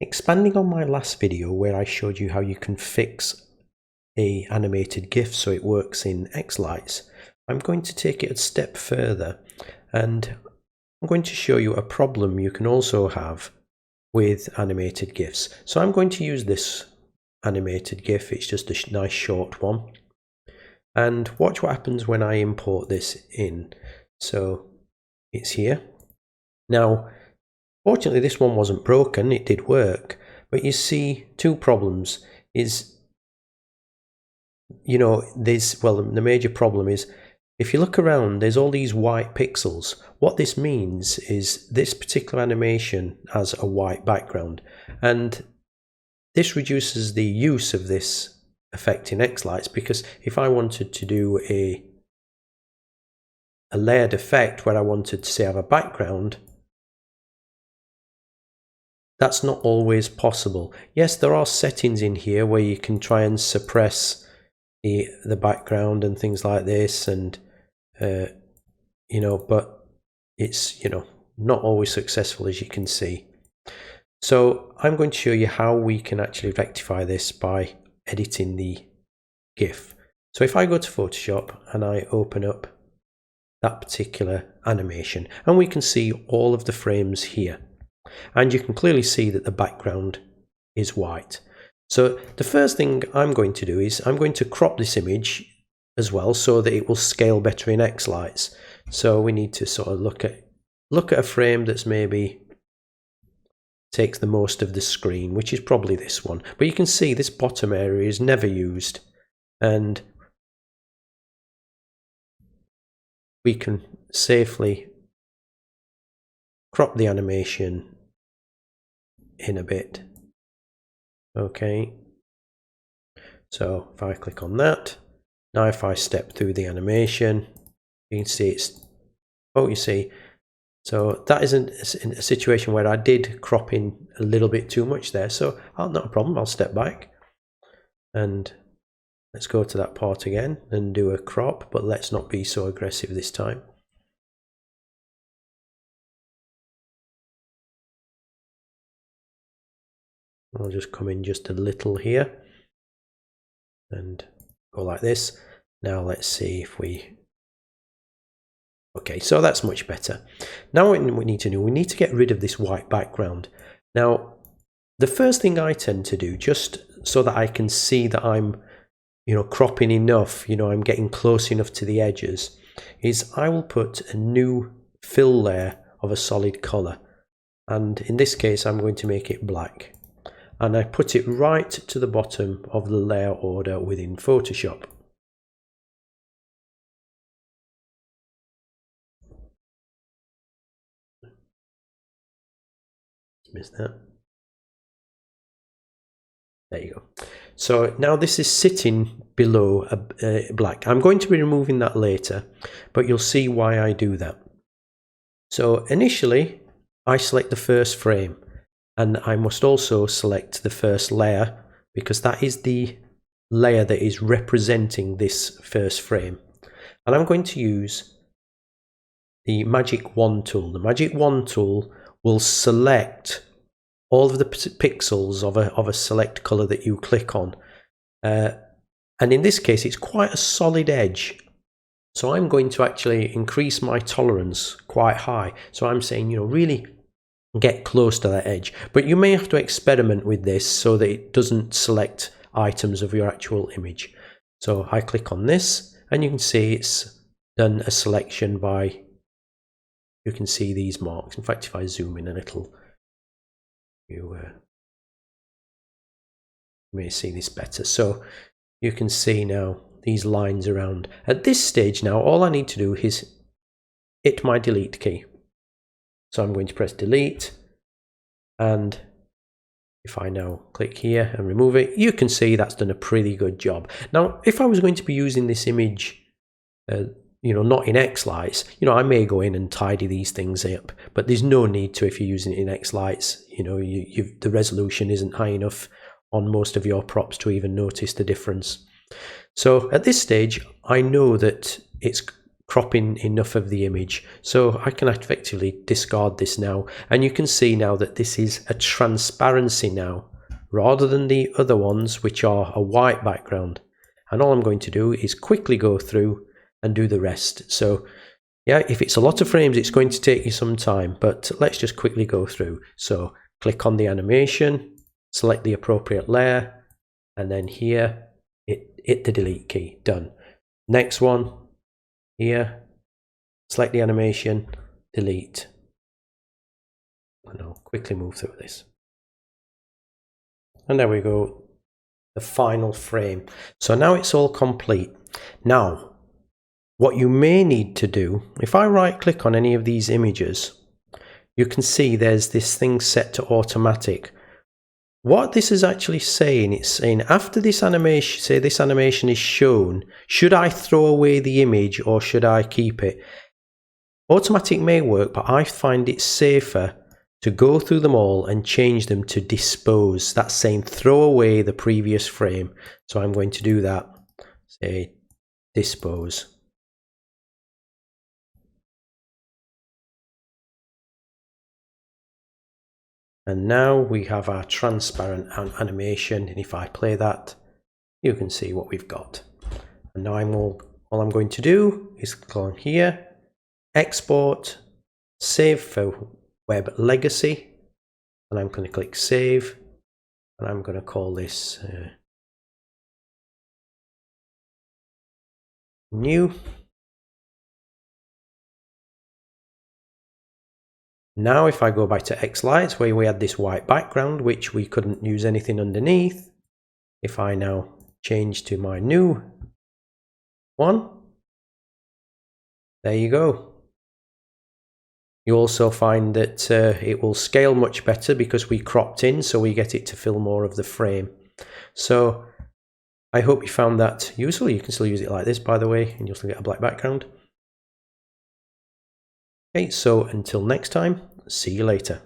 Expanding on my last video where I showed you how you can fix a animated GIF so it works in xLights, I'm going to take it a step further and I'm going to show you a problem you can also have with animated GIFs. So I'm going to use this animated GIF, it's just a nice short one, and watch what happens when I import this in. So it's here. Now fortunately this one wasn't broken, it did work, but you see two problems. The major problem is if you look around, there's all these white pixels. What this means is this particular animation has a white background, and this reduces the use of this effect in xLights, because if I wanted to do a layered effect where I wanted to say have a background, that's not always possible. Yes, there are settings in here where you can try and suppress the background and things like this, and but it's not always successful, as you can see. So I'm going to show you how we can actually rectify this by editing the GIF. So if I go to Photoshop and I open up that particular animation, and we can see all of the frames here, and you can clearly see that the background is white. So the first thing I'm going to do is I'm going to crop this image as well so that it will scale better in xLights. So we need to sort of look at a frame that's maybe takes the most of the screen, which is probably this one. But you can see this bottom area is never used, and we can safely crop the animation in a bit. Okay, so if I click on that, now if I step through the animation, you can see so that isn't a situation where I did crop in a little bit too much there, so not a problem, I'll step back and let's go to that part again and do a crop, but let's not be so aggressive this time. I'll just come in just a little here and go like this. Now let's see if okay, so that's much better. Now what we need to do, we need to get rid of this white background. Now the first thing I tend to do, just so that I can see that I'm cropping enough, I'm getting close enough to the edges, is I will put a new fill layer of a solid color, and in this case I'm going to make it black. And I put it right to the bottom of the layer order within Photoshop. Missed that. There you go. So now this is sitting below black. I'm going to be removing that later, but you'll see why I do that. So initially I select the first frame, and I must also select the first layer, because that is the layer that is representing this first frame. And I'm going to use the Magic Wand tool. The Magic Wand tool will select all of the pixels of a select color that you click on. And in this case, it's quite a solid edge. So I'm going to actually increase my tolerance quite high. So I'm saying, really get close to that edge. But you may have to experiment with this so that it doesn't select items of your actual image. So I click on this, and you can see it's done a selection by, you can see these marks. In fact, if I zoom in a little, you may see this better. So you can see now these lines around. At this stage now, all I need to do is hit my delete key. So I'm going to press delete, and if I now click here and remove it, you can see that's done a pretty good job. Now, if I was going to be using this image, not in xLights, I may go in and tidy these things up, but there's no need to if you're using it in xLights. The resolution isn't high enough on most of your props to even notice the difference. So at this stage, I know that it's cropping enough of the image. So I can effectively discard this now, and you can see now that this is a transparency now rather than the other ones which are a white background. And all I'm going to do is quickly go through and do the rest. So yeah, if it's a lot of frames, it's going to take you some time, but let's just quickly go through. So click on the animation, select the appropriate layer, and then here hit the delete key. Done. Next one, here, select the animation, delete, and I'll quickly move through this. And there we go, the final frame. So now it's all complete. Now, what you may need to do, if I right click on any of these images, you can see there's this thing set to automatic. What this is actually saying, it's saying after this animation, say this animation is shown, should I throw away the image or should I keep it? Automatic may work, but I find it safer to go through them all and change them to dispose. That's saying throw away the previous frame. So I'm going to do that, say dispose. And now we have our transparent animation, and if I play that, you can see what we've got. And now all I'm going to do is click on here, export, save for web legacy, and I'm going to click save, and I'm going to call this new. Now if I go back to xLights, where we had this white background which we couldn't use anything underneath, if I now change to my new one, there you go. You also find that it will scale much better because we cropped in, so we get it to fill more of the frame. So I hope you found that useful. You can still use it like this, by the way, and you'll still get a black background. Okay, so until next time, see you later.